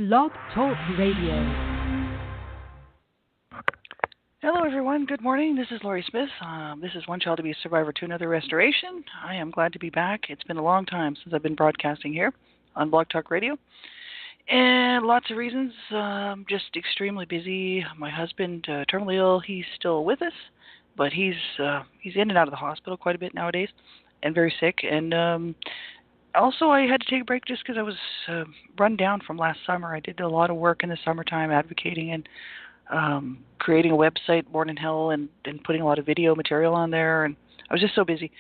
Blog Talk Radio. Hello, everyone. Good morning. This is Laurie Smith. This is One Child Abuse Survivor to Another Restoration. I am glad to be back. It's been a long time since I've been broadcasting here on Blog Talk Radio. And lots of reasons. Just extremely busy. My husband, terminally ill, he's still with us, but he's in and out of the hospital quite a bit nowadays and very sick. And also, I had to take a break just because I was run down from last summer. I did a lot of work in the summertime advocating and creating a website, Born in Hell, and putting a lot of video material on there. And I was just so busy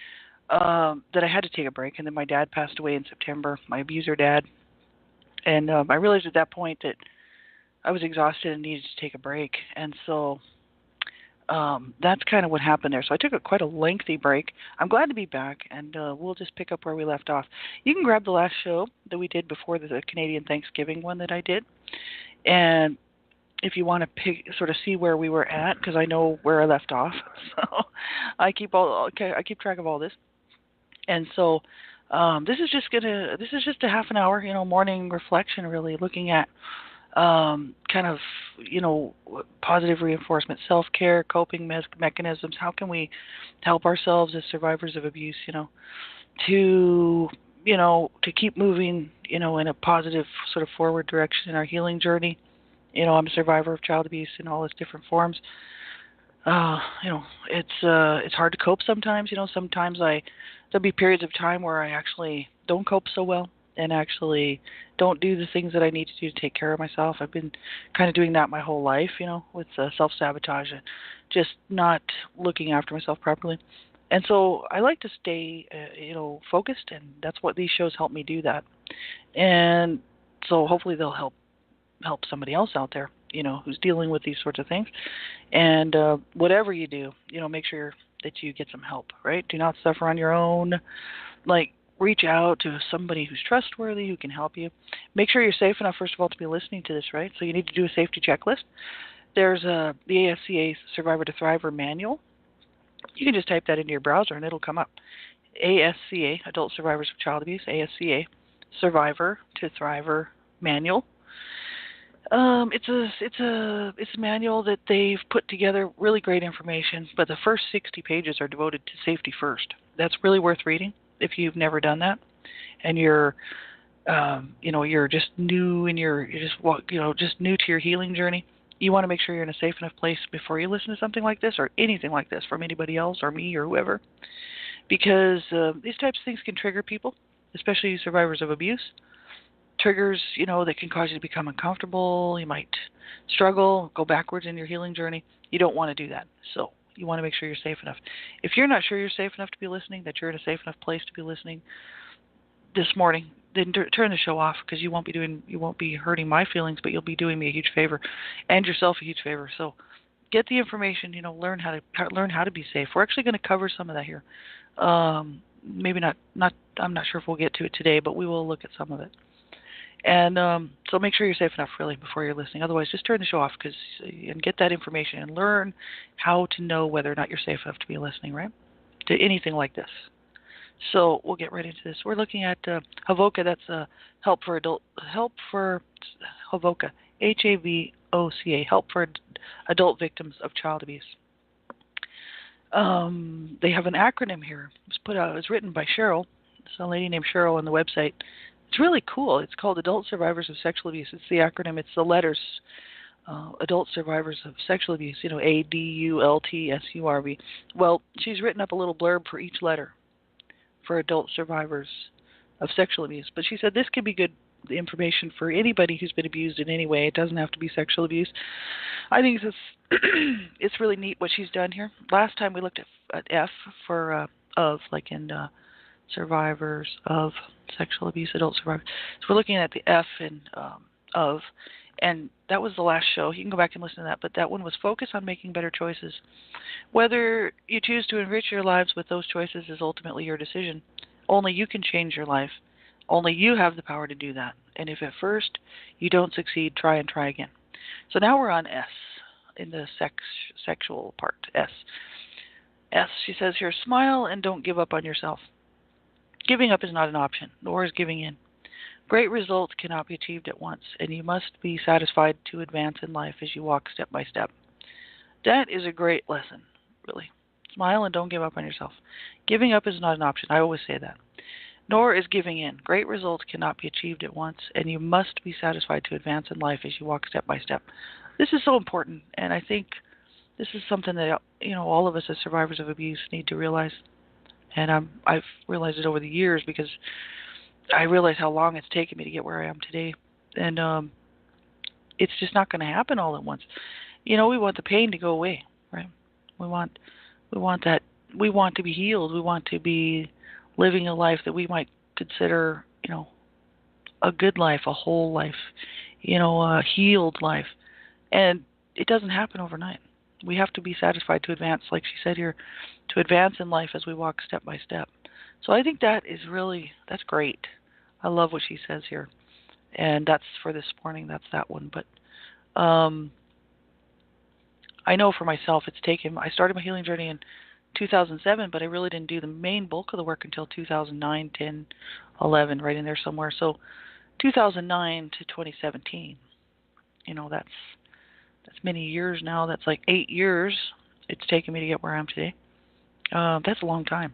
that I had to take a break. And then my dad passed away in September, my abuser dad. And I realized at that point that I was exhausted and needed to take a break. And so that's kind of what happened there. So I took quite a lengthy break. I'm glad to be back, and we'll just pick up where we left off. You can grab the last show that we did before the Canadian Thanksgiving one that I did. And if you want to sort of see where we were at, because I know where I left off, so I keep track of all this. And so this is just a half an hour, morning reflection, really looking at kind of, positive reinforcement, self-care, coping mechanisms. How can we help ourselves as survivors of abuse, to keep moving, in a positive sort of forward direction in our healing journey. I'm a survivor of child abuse in all its different forms. It's hard to cope sometimes. Sometimes there'll be periods of time where I actually don't cope so well and actually don't do the things that I need to do to take care of myself. I've been kind of doing that my whole life, with self-sabotage and just not looking after myself properly. And so I like to stay, focused, and that's what these shows help me do that. And so hopefully they'll help somebody else out there, who's dealing with these sorts of things. And whatever you do, make sure that you get some help, right? Do not suffer on your own. Reach out to somebody who's trustworthy, who can help you. Make sure you're safe enough, first of all, to be listening to this, right? So you need to do a safety checklist. There's the ASCA Survivor to Thriver manual. You can just type that into your browser and it'll come up. ASCA, Adult Survivors of Child Abuse, ASCA Survivor to Thriver manual. It's a manual that they've put together, really great information, but the first 60 pages are devoted to safety first. That's really worth reading if you've never done that, and you're just new and you're just new to your healing journey. You want to make sure you're in a safe enough place before you listen to something like this or anything like this from anybody else or me or whoever, because these types of things can trigger people, especially survivors of abuse. Triggers, that can cause you to become uncomfortable. You might struggle, go backwards in your healing journey. You don't want to do that. So you want to make sure you're safe enough. If you're not sure you're safe enough to be listening, that you're in a safe enough place to be listening this morning, then turn the show off, because you won't be hurting my feelings, but you'll be doing me a huge favor and yourself a huge favor. So get the information, learn how to be safe. We're actually going to cover some of that here. Maybe not, I'm not sure if we'll get to it today, but we will look at some of it. And so make sure you're safe enough, really, before you're listening. Otherwise, just turn the show off and get that information and learn how to know whether or not you're safe enough to be listening, right, to anything like this. So we'll get right into this. We're looking at HAVOCA. That's Help for HAVOCA, HAVOCA, Help for Adult Victims of Child Abuse. They have an acronym here. It was written by Cheryl. It's a lady named Cheryl on the website. It's really cool. It's called Adult Survivors of Sexual Abuse. It's the acronym. It's the letters. Adult Survivors of Sexual Abuse. ADULTSURV. Well, she's written up a little blurb for each letter for adult survivors of sexual abuse. But she said this could be good information for anybody who's been abused in any way. It doesn't have to be sexual abuse. I think it's really neat what she's done here. Last time we looked at F for of, like in survivors of sexual abuse, adult survivors. So we're looking at the F in of, and that was the last show. You can go back and listen to that, but that one was focused on making better choices. Whether you choose to enrich your lives with those choices is ultimately your decision. Only you can change your life. Only you have the power to do that. And if at first you don't succeed, try and try again. So now we're on S, in the sexual part, S. S, she says here, smile and don't give up on yourself. Giving up is not an option, nor is giving in. Great results cannot be achieved at once, and you must be satisfied to advance in life as you walk step by step. That is a great lesson, really. Smile and don't give up on yourself. Giving up is not an option. I always say that. Nor is giving in. Great results cannot be achieved at once, and you must be satisfied to advance in life as you walk step by step. This is so important, and I think this is something that all of us as survivors of abuse need to realize. And I've realized it over the years because I realize how long it's taken me to get where I am today, and it's just not going to happen all at once. We want the pain to go away, right? We want that. We want to be healed. We want to be living a life that we might consider, a good life, a whole life, a healed life. And it doesn't happen overnight. We have to be satisfied to advance, like she said here, to advance in life as we walk step by step. So I think that's great. I love what she says here. And that's for this morning, that's that one. But I know for myself I started my healing journey in 2007, but I really didn't do the main bulk of the work until 2009, 10, 11, right in there somewhere. So 2009 to 2017, that's many years now. That's like 8 years it's taken me to get where I am today. That's a long time.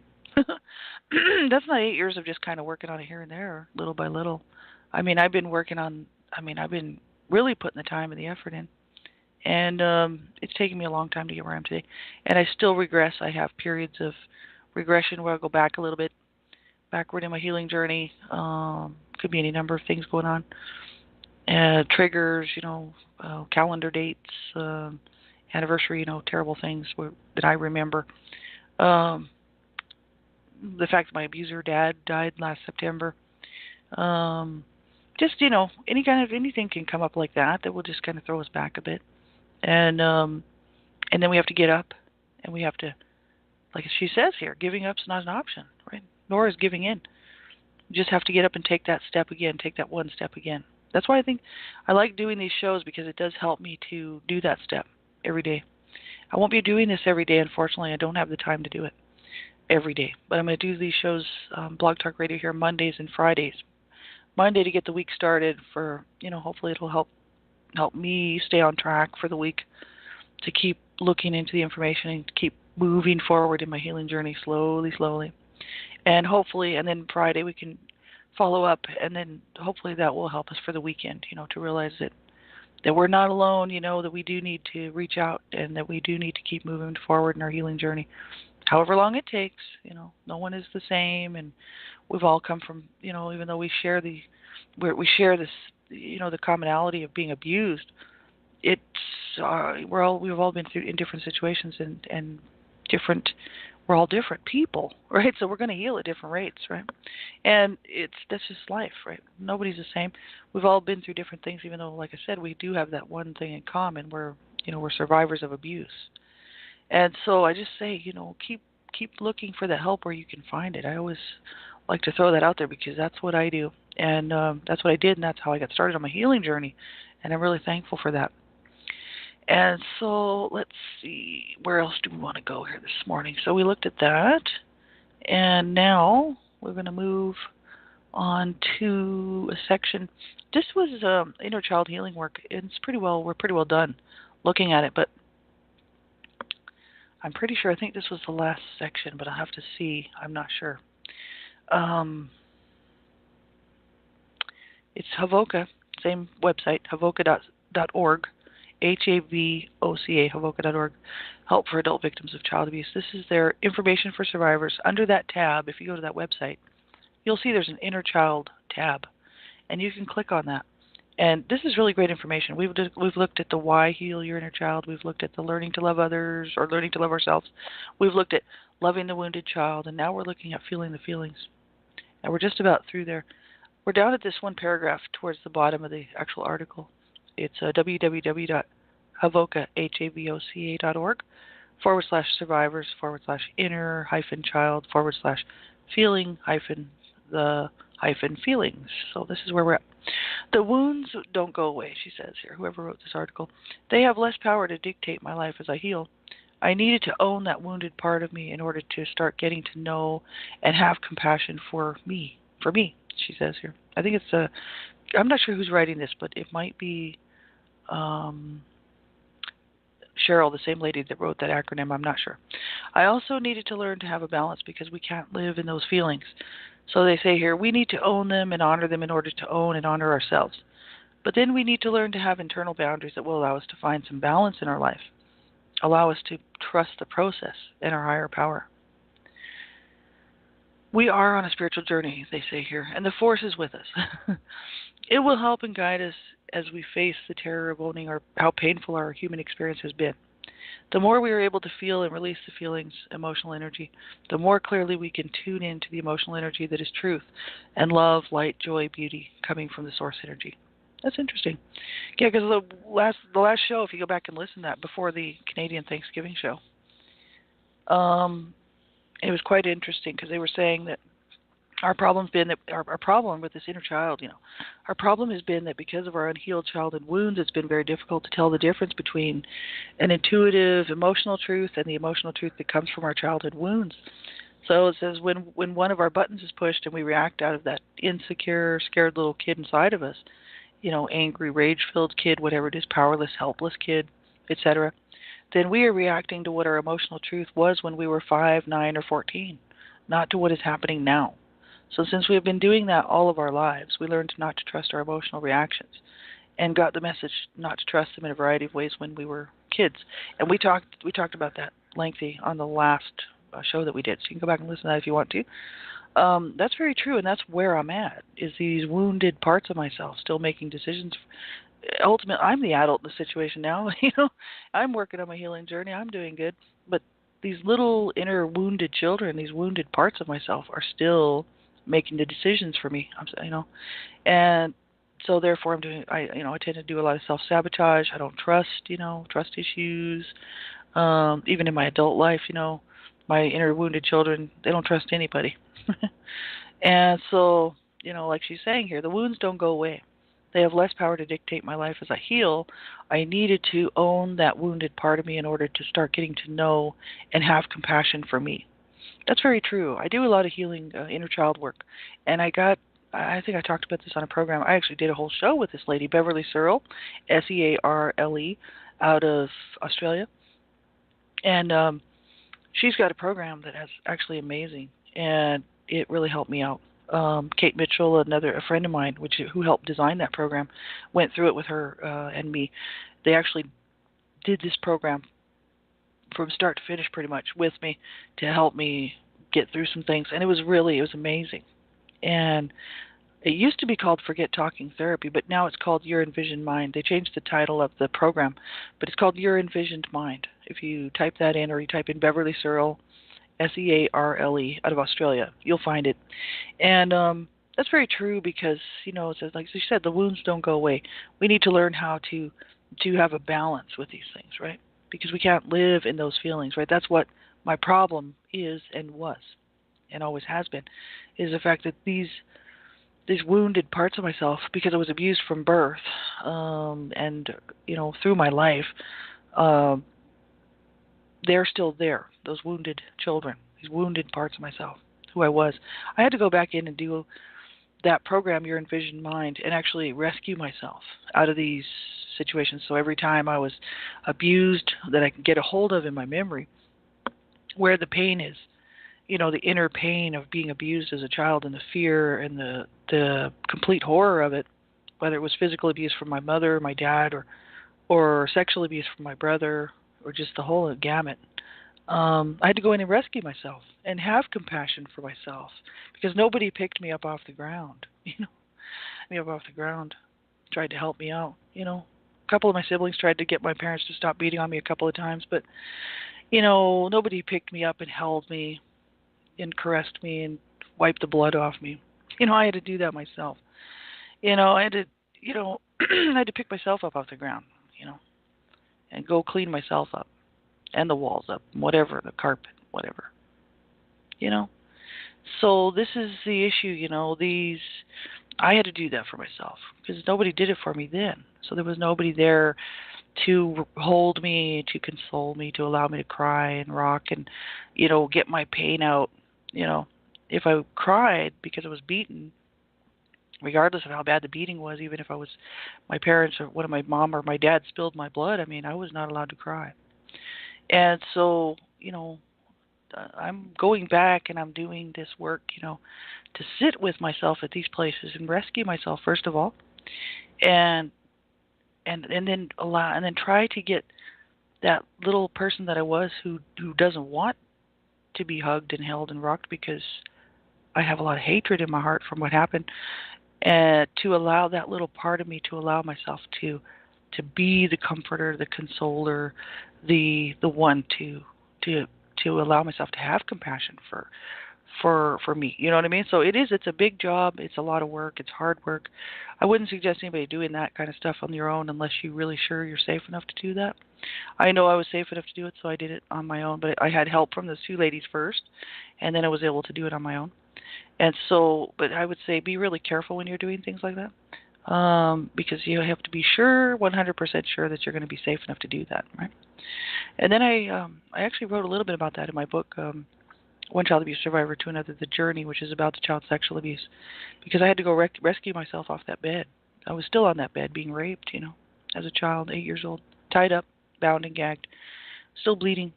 That's not 8 years of just kind of working on it here and there, little by little. I've been really putting the time and the effort in. And it's taken me a long time to get where I am today. And I still regress. I have periods of regression where I'll go back a little bit, backward in my healing journey. Could be any number of things going on. Triggers, calendar dates, anniversary, terrible things that I remember. The fact that my abuser dad died last September. Just, anything can come up like that will just kind of throw us back a bit. And then we have to get up, and we have to, like she says here, giving up's not an option, right? Nor is giving in. You just have to get up and take that step again, take that one step again. That's why I think I like doing these shows, because it does help me to do that step every day. I won't be doing this every day, unfortunately. I don't have the time to do it every day. But I'm going to do these shows, Blog Talk Radio here, Mondays and Fridays. Monday to get the week started for, hopefully it'll help me stay on track for the week, to keep looking into the information and keep moving forward in my healing journey slowly. And hopefully, and then Friday we can follow up, and then hopefully that will help us for the weekend, to realize that we're not alone, that we do need to reach out, and that we do need to keep moving forward in our healing journey. However long it takes, no one is the same, and we've all come from, even though we share this, the commonality of being abused, it's we've all been through in different situations and different. We're all different people, right? So we're going to heal at different rates, right? And that's just life, right? Nobody's the same. We've all been through different things, even though, like I said, we do have that one thing in common. We're survivors of abuse. And so I just say, keep looking for the help where you can find it. I always like to throw that out there, because that's what I do. And that's what I did, and that's how I got started on my healing journey. And I'm really thankful for that. And so let's see, where else do we want to go here this morning? So we looked at that, and now we're going to move on to a section. This was inner child healing work. We're pretty well done looking at it, but I'm pretty sure, I think this was the last section, but I'll have to see. I'm not sure. It's Havoca, same website, havoca.org, HAVOCA, havoca.org, Help for Adult Victims of Child Abuse. This is their information for survivors. Under that tab, if you go to that website, you'll see there's an inner child tab, and you can click on that. And this is really great information. We've looked at the why heal your inner child. We've looked at the learning to love others, or learning to love ourselves. We've looked at loving the wounded child, and now we're looking at feeling the feelings. And we're just about through there. We're down at this one paragraph towards the bottom of the actual article. It's www.havoca.org/survivors/inner-child/feeling-the-feelings. So this is where we're at. The wounds don't go away, she says here, whoever wrote this article. They have less power to dictate my life as I heal. I needed to own that wounded part of me in order to start getting to know and have compassion for me. she says here. I think it's I'm not sure who's writing this, but it might be um, Cheryl, the same lady that wrote that acronym. I'm not sure. I also needed to learn to have a balance because we can't live in those feelings. So they say here, we need to own them and honor them in order to own and honor ourselves. But then we need to learn to have internal boundaries that will allow us to find some balance in our life, allow us to trust the process and our higher power. We are on a spiritual journey, they say here, and the Force is with us. It will help and guide us as we face the terror of owning how painful our human experience has been. The more we are able to feel and release the feelings, emotional energy, the more clearly we can tune into the emotional energy that is truth and love, light, joy, beauty coming from the source energy. That's interesting. Yeah, because the last show, if you go back and listen to that before the Canadian Thanksgiving show, it was quite interesting because they were saying that our problem's been that our problem with this inner child, our problem has been that because of our unhealed childhood wounds, it's been very difficult to tell the difference between an intuitive emotional truth and the emotional truth that comes from our childhood wounds. So it says when one of our buttons is pushed and we react out of that insecure, scared little kid inside of us, angry, rage-filled kid, whatever it is, powerless, helpless kid, etc., then we are reacting to what our emotional truth was when we were 5, 9, or 14, not to what is happening now. So since we have been doing that all of our lives, we learned not to trust our emotional reactions and got the message not to trust them in a variety of ways when we were kids. And we talked about that lengthy on the last show that we did. So you can go back and listen to that if you want to. That's very true, and that's where I'm at, is these wounded parts of myself still making decisions. Ultimately, I'm the adult in the situation now. I'm working on my healing journey. I'm doing good. But these little inner wounded children, these wounded parts of myself are still making the decisions for me. And so therefore I tend to do a lot of self-sabotage. I don't trust issues. Even in my adult life, my inner wounded children, they don't trust anybody. And so, like she's saying here, the wounds don't go away. They have less power to dictate my life as I heal. I needed to own that wounded part of me in order to start getting to know and have compassion for me. That's very true. I do a lot of healing inner child work. And I think I talked about this on a program. I actually did a whole show with this lady, Beverly Searle, Searle, out of Australia. And she's got a program that is actually amazing, and it really helped me out. Kate Mitchell, a friend of mine, who helped design that program, went through it with her and me. They actually did this program from start to finish pretty much with me to help me get through some things, and it was amazing. And it used to be called Forget Talking Therapy, but now it's called Your Envisioned Mind. They changed the title of the program, but it's called Your Envisioned Mind. If you type that in, or you type in Beverly Searle, Searle, out of Australia, you'll find it. And that's very true because, it says, like she said, the wounds don't go away. We need to learn how to have a balance with these things, right? Because we can't live in those feelings, right? That's what my problem is and was and always has been, is the fact that these wounded parts of myself, because I was abused from birth and, through my life, they're still there, those wounded children, these wounded parts of myself, who I was. I had to go back in and do that program, Your Envisioned Mind, and actually rescue myself out of these situations. So every time I was abused, that I can get a hold of in my memory where the pain is, the inner pain of being abused as a child, and the fear and the complete horror of it, whether it was physical abuse from my mother, my dad, or sexual abuse from my brother, or just the whole gamut. I had to go in and rescue myself and have compassion for myself, because nobody picked me up off the ground, tried to help me out. A couple of my siblings tried to get my parents to stop beating on me a couple of times, but, nobody picked me up and held me and caressed me and wiped the blood off me. I had to do that myself. I had to, I had to pick myself up off the ground, and go clean myself up, and the walls up, whatever, the carpet, whatever. So this is the issue, I had to do that for myself because nobody did it for me then. So there was nobody there to hold me, to console me, to allow me to cry and rock and, get my pain out. If I cried because I was beaten, regardless of how bad the beating was, even if I was my parents or one of my mom or my dad spilled my blood, I mean, I was not allowed to cry. And so, I'm going back and I'm doing this work, to sit with myself at these places and rescue myself first of all, and and then allow and then try to get that little person that I was who doesn't want to be hugged and held and rocked because I have a lot of hatred in my heart from what happened, and to allow that little part of me to allow myself to be the comforter, the consoler, the one to to allow myself to have compassion for me. You know what I mean? So it's a big job, it's a lot of work, it's hard work. I wouldn't suggest anybody doing that kind of stuff on your own unless you're really sure you're safe enough to do that. I know I was safe enough to do it, so I did it on my own, but I had help from those two ladies first, and then I was able to do it on my own. And so, but I would say be really careful when you're doing things like that, because you have to be sure, 100% sure that you're going to be safe enough to do that, right? And then I actually wrote a little bit about that in my book, One Child Abuse Survivor to Another: The Journey, which is about the child sexual abuse, because I had to go rescue myself off that bed. I was still on that bed being raped, as a child, 8 years old, tied up, bound and gagged, still bleeding,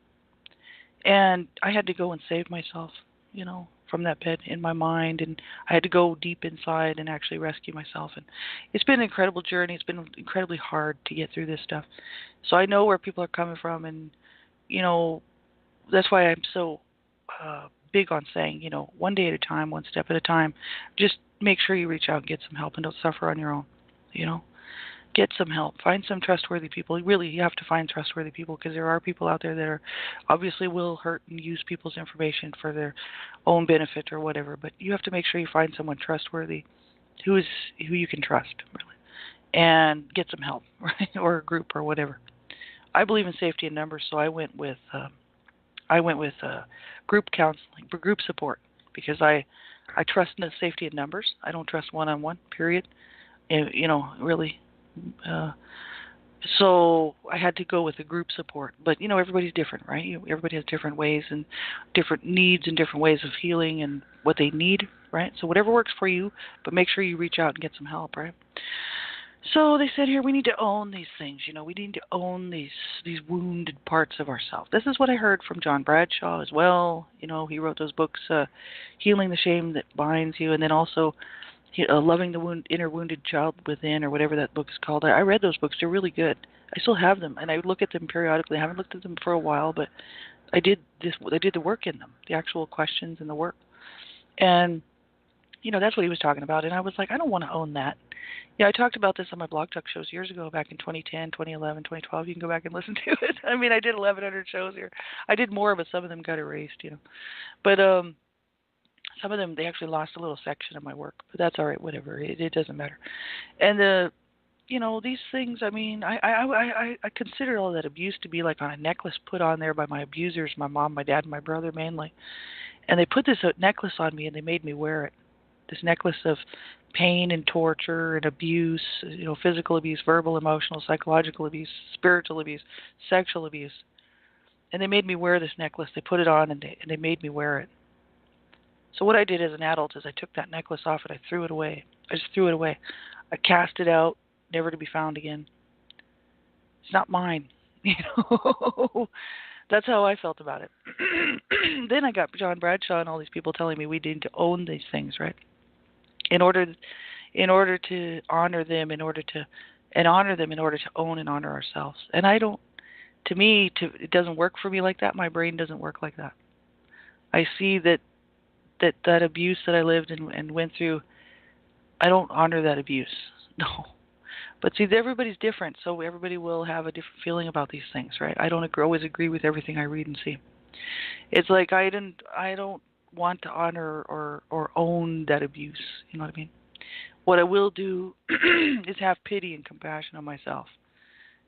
and I had to go and save myself, from that bed in my mind, and I had to go deep inside and actually rescue myself. And it's been an incredible journey. It's been incredibly hard to get through this stuff. So I know where people are coming from, and that's why I'm so big on saying, one day at a time, one step at a time. Just make sure you reach out and get some help, and don't suffer on your own. You know, get some help. Find some trustworthy people. Really, you have to find trustworthy people, because there are people out there that are obviously will hurt and use people's information for their own benefit or whatever. But you have to make sure you find someone trustworthy, who you can trust, really, and get some help, right, or a group or whatever. I believe in safety in numbers, so I went with group counseling, group support, because I trust in the safety in numbers. I don't trust one-on-one. Period. And, really. Uh, so I had to go with the group support. But everybody's different, right? Everybody has different ways and different needs and different ways of healing and what they need, right? So whatever works for you, but make sure you reach out and get some help, right? So they said here we need to own these things. We need to own these wounded parts of ourselves. This is what I heard from John Bradshaw as well. He wrote those books, Healing the Shame That Binds You, and then also Loving the Inner Wounded Child Within, or whatever that book is called. I read those books. They're really good. I still have them, and I look at them periodically. I haven't looked at them for a while, but I did the work in them, the actual questions and the work. And that's what he was talking about. And I was like, I don't want to own that. Yeah, I talked about this on my blog talk shows years ago, back in 2010, 2011, 2012. You can go back and listen to it. I mean, I did 1,100 shows here. I did more, but some of them got erased, But some of them, they actually lost a little section of my work. But that's all right, whatever. It doesn't matter. And these things, I mean, I consider all that abuse to be like on a necklace put on there by my abusers, my mom, my dad, and my brother mainly. And they put this necklace on me, and they made me wear it. This necklace of pain and torture and abuse, physical abuse, verbal, emotional, psychological abuse, spiritual abuse, sexual abuse. And they made me wear this necklace. They put it on, and they made me wear it. So what I did as an adult is I took that necklace off and I threw it away. I just threw it away. I cast it out, never to be found again. It's not mine. That's how I felt about it. Then I got John Bradshaw and all these people telling me we need to own these things, right? In order to honor them, in order to own and honor ourselves. And I don't. To me, it doesn't work for me like that. My brain doesn't work like that. I see that abuse that I lived and went through. I don't honor that abuse. No. But see, everybody's different, so everybody will have a different feeling about these things, right? I don't always agree with everything I read and see. It's like I don't want to honor or own that abuse. You know what I mean? What I will do is have pity and compassion on myself,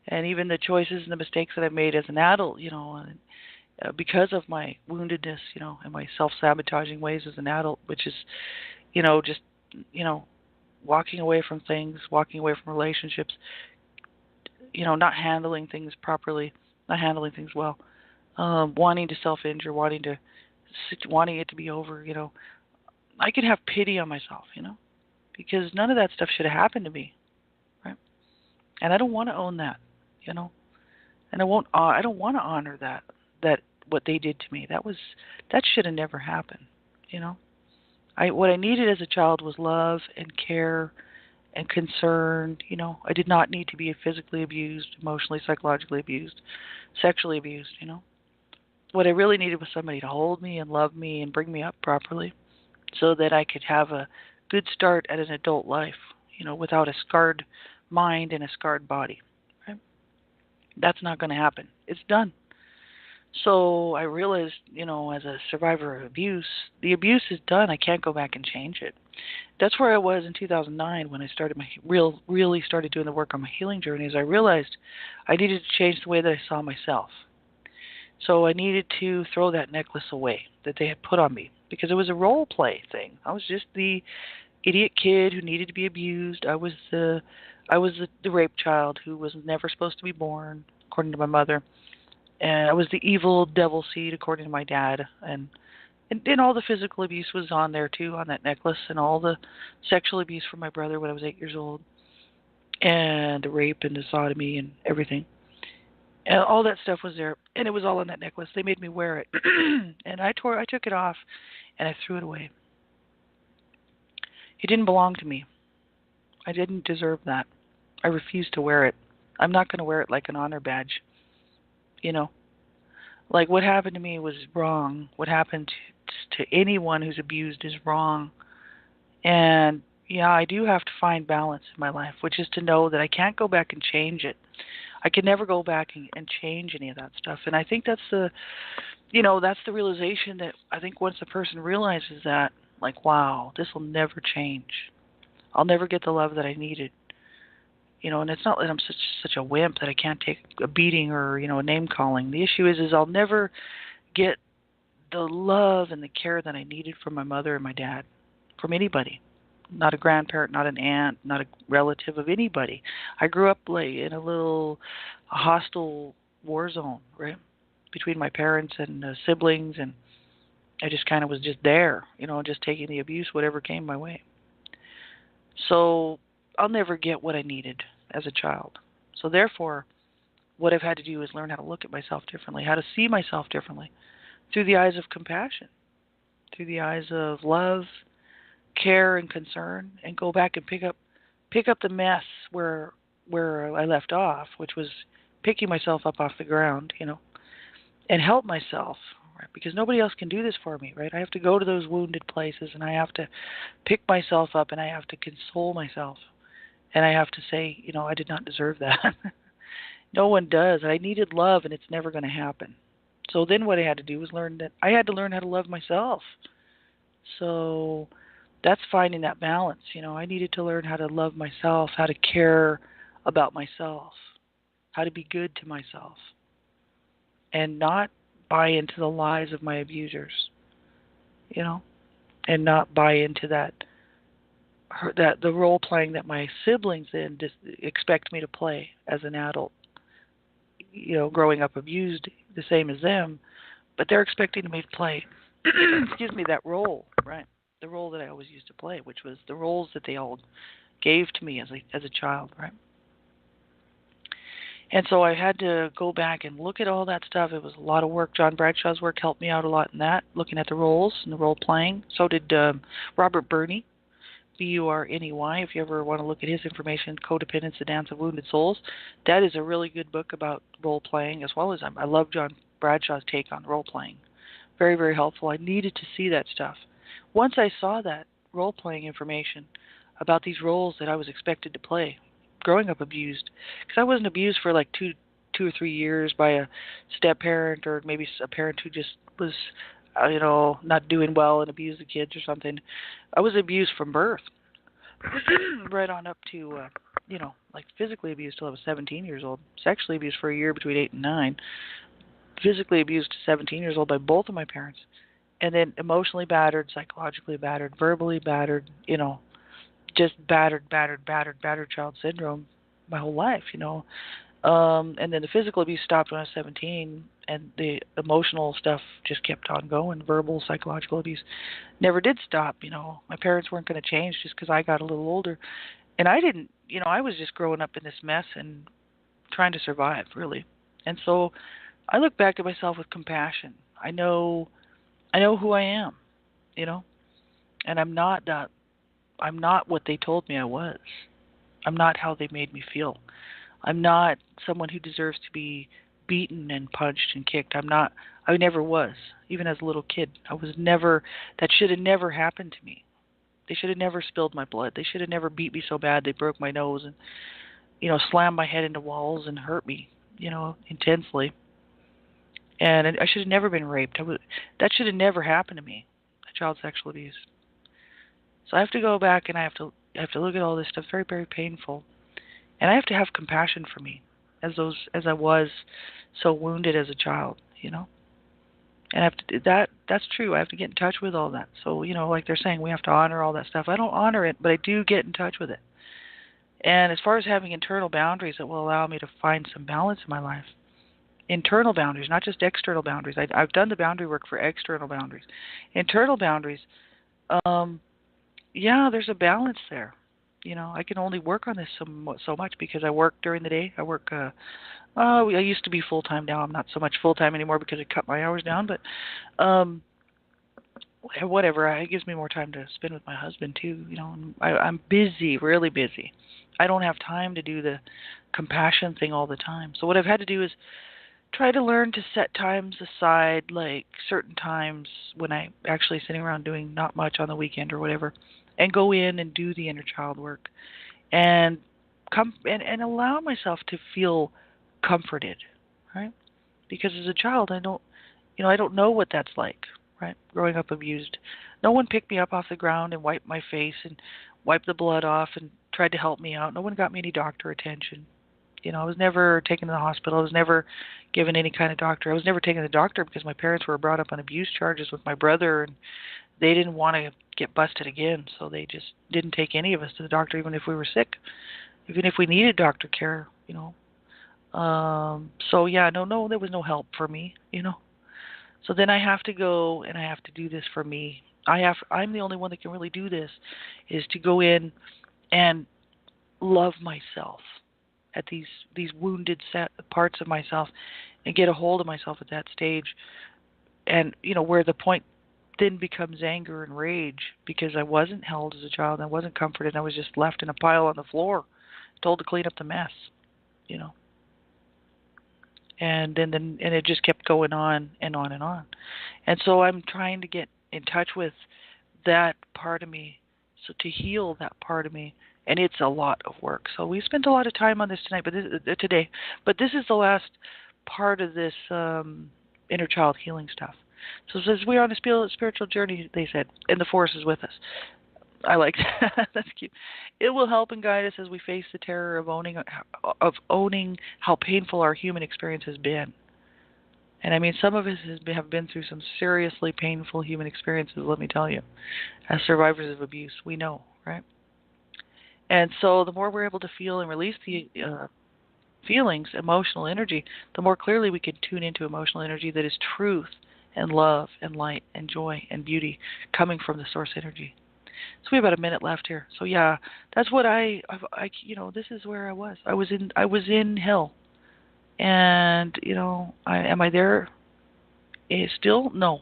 and even the choices and the mistakes that I've made as an adult. Because of my woundedness, and my self-sabotaging ways as an adult, which is, just, walking away from things, walking away from relationships, not handling things properly, not handling things well, wanting to self-injure, wanting it to be over. I can have pity on myself, because none of that stuff should have happened to me, right? And I don't want to own that, you know. And I won't. I don't want to honor that what they did to me. That should have never happened, you know. What I needed as a child was love and care and concern. You know, I did not need to be physically abused, emotionally, psychologically abused, sexually abused. You know, what I really needed was somebody to hold me and love me and bring me up properly, so that I could have a good start at an adult life. You know, without a scarred mind and a scarred body. Right? That's not going to happen. It's done. So I realized, you know, as a survivor of abuse, the abuse is done. I can't go back and change it. That's where I was in 2009 when I started really started doing the work on my healing journey. Is I realized I needed to change the way that I saw myself. So I needed to throw that necklace away that they had put on me because it was a role play thing. I was just the idiot kid who needed to be abused. I was the rape child who was never supposed to be born, according to my mother. And I was the evil devil seed, according to my dad. And all the physical abuse was on there too, on that necklace, and all the sexual abuse from my brother when I was 8 years old, and the rape and the sodomy and everything. And all that stuff was there, and it was all on that necklace. They made me wear it, and I took it off, and I threw it away. It didn't belong to me. I didn't deserve that. I refused to wear it. I'm not going to wear it like an honor badge. You know, like what happened to me was wrong. What happened to anyone who's abused is wrong. And yeah, I do have to find balance in my life, which is to know that I can't go back and change it. I can never go back and change any of that stuff. And I think that's the realization that I think once a person realizes that, like, wow, this will never change. I'll never get the love that I needed. You know, and it's not that I'm such a wimp that I can't take a beating or, you know, a name calling. The issue is I'll never get the love and the care that I needed from my mother and my dad, from anybody. Not a grandparent, not an aunt, not a relative of anybody. I grew up like in a little hostile war zone, right, between my parents and siblings, and I just kind of was just there, you know, just taking the abuse, whatever came my way. So I'll never get what I needed as a child. So therefore, what I've had to do is learn how to look at myself differently, how to see myself differently, through the eyes of compassion, through the eyes of love, care, and concern, and go back and pick up the mess where I left off, which was picking myself up off the ground, you know, and help myself, right? Because nobody else can do this for me, right? I have to go to those wounded places, and I have to pick myself up, and I have to console myself, and I have to say, you know, I did not deserve that. No one does. I needed love, and it's never going to happen. So then what I had to do was I had to learn how to love myself. So that's finding that balance. You know, I needed to learn how to love myself, how to care about myself, how to be good to myself, and not buy into the lies of my abusers, you know, and not buy into that the role playing that my siblings then expect me to play as an adult. You know, growing up abused the same as them, but they're expecting me to play, excuse me, that role, right? The role that I always used to play, which was the roles that they all gave to me as a child, right? And so I had to go back and look at all that stuff. It was a lot of work. John Bradshaw's work helped me out a lot in that, looking at the roles and the role playing. So did Robert Burney, Burney. If you ever want to look at his information, Codependence, The Dance of Wounded Souls. That is a really good book about role playing, as well as I love John Bradshaw's take on role playing. Very, very helpful. I needed to see that stuff. Once I saw that role playing information about these roles that I was expected to play, growing up abused, because I wasn't abused for like two or 3 years by a step parent or maybe a parent who just was, you know, not doing well and abused the kids or something. I was abused from birth, right on up to, you know, like physically abused till I was 17 years old, sexually abused for a year between 8 and 9, physically abused to 17 years old by both of my parents, and then emotionally battered, psychologically battered, verbally battered, you know, just battered child syndrome my whole life, you know. And then the physical abuse stopped when I was 17, and the emotional stuff just kept on going. Verbal, psychological abuse never did stop. My parents weren't going to change just because I got a little older, and I didn't. I was just growing up in this mess and trying to survive, really. And so I look back at myself with compassion. I know who I am, you know, and I'm not that. I'm not what they told me I was. I'm not how they made me feel. I'm not someone who deserves to be beaten and punched and kicked. I'm not. I never was. Even as a little kid, I was never. That should have never happened to me. They should have never spilled my blood. They should have never beat me so bad they broke my nose and slammed my head into walls and hurt me, intensely. And I should have never been raped. That should have never happened to me. Child sexual abuse. So I have to go back and I have to look at all this stuff. Very, very painful. And I have to have compassion for me as I was so wounded as a child, And I have to that's true. I have to get in touch with all that. So, like they're saying, we have to honor all that stuff. I don't honor it, but I do get in touch with it. And as far as having internal boundaries that will allow me to find some balance in my life, internal boundaries, not just external boundaries. I've done the boundary work for external boundaries. Internal boundaries, there's a balance there. I can only work on this so much because I work during the day. I used to be full time. Now I'm not so much full time anymore because I cut my hours down. But whatever, it gives me more time to spend with my husband too. I'm busy, really busy. I don't have time to do the compassion thing all the time. So what I've had to do is try to learn to set times aside, like certain times when I'm actually sitting around doing not much on the weekend or whatever, and go in and do the inner child work, and come and allow myself to feel comforted, right? Because as a child, I don't know what that's like, right? Growing up abused, no one picked me up off the ground and wiped my face and wiped the blood off and tried to help me out. No one got me any doctor attention. I was never taken to the hospital. I was never given any kind of doctor. I was never taken to the doctor because my parents were brought up on abuse charges with my brother, and they didn't want to get busted again, so they just didn't take any of us to the doctor, even if we were sick, even if we needed doctor care. So yeah, no, there was no help for me. So then I have to go and I have to do this for me. I'm the only one that can really do this, is to go in and love myself at these wounded parts of myself, and get a hold of myself at that stage, and where the point then becomes anger and rage because I wasn't held as a child, I wasn't comforted, I was just left in a pile on the floor, told to clean up the mess, and then it just kept going on and on and on, and so I'm trying to get in touch with that part of me, so to heal that part of me. And it's a lot of work. So we spent a lot of time on this today. But this is the last part of this inner child healing stuff. So it says we're on a spiritual journey, they said, and the Force is with us. I like that. That's cute. It will help and guide us as we face the terror of owning how painful our human experience has been. And I mean, some of us have been through some seriously painful human experiences, let me tell you. As survivors of abuse, we know, right? And so the more we're able to feel and release the feelings, emotional energy, the more clearly we can tune into emotional energy that is truth and love and light and joy and beauty coming from the source energy. So we have about a minute left here. So yeah, that's what this is where I was. I was in hell. And, am I there still? No.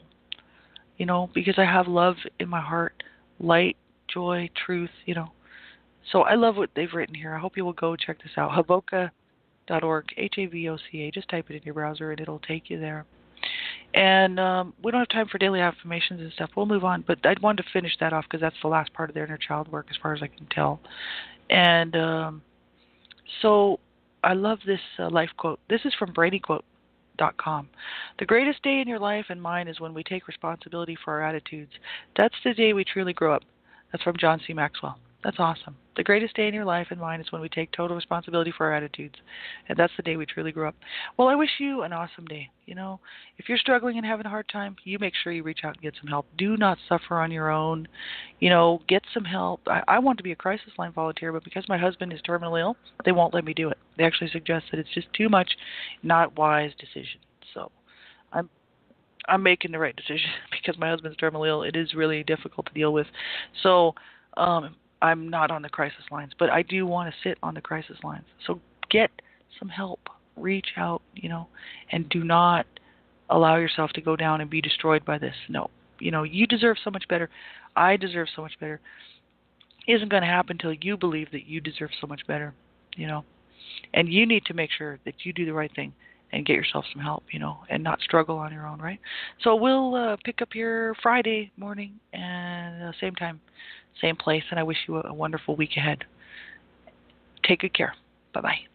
Because I have love in my heart, light, joy, truth, So I love what they've written here. I hope you will go check this out. Havoca.org, Havoca. Just type it in your browser and it'll take you there. And we don't have time for daily affirmations and stuff. We'll move on. But I wanted to finish that off because that's the last part of their inner child work as far as I can tell. And so I love this life quote. This is from BradyQuote.com. The greatest day in your life and mine is when we take responsibility for our attitudes. That's the day we truly grow up. That's from John C. Maxwell. That's awesome. The greatest day in your life and mine is when we take total responsibility for our attitudes. And that's the day we truly grow up. Well, I wish you an awesome day. If you're struggling and having a hard time, you make sure you reach out and get some help. Do not suffer on your own. Get some help. I want to be a crisis line volunteer, but because my husband is terminally ill, they won't let me do it. They actually suggest that it's just too much, not wise decision. So I'm I'm making the right decision because my husband's terminally ill. It is really difficult to deal with. So I'm not on the crisis lines, but I do want to sit on the crisis lines. So get some help. Reach out, and do not allow yourself to go down and be destroyed by this. No. You deserve so much better. I deserve so much better. It isn't going to happen until you believe that you deserve so much better, And you need to make sure that you do the right thing and get yourself some help, and not struggle on your own, right? So we'll pick up here Friday morning and same time, same place, and I wish you a wonderful week ahead. Take good care. Bye-bye.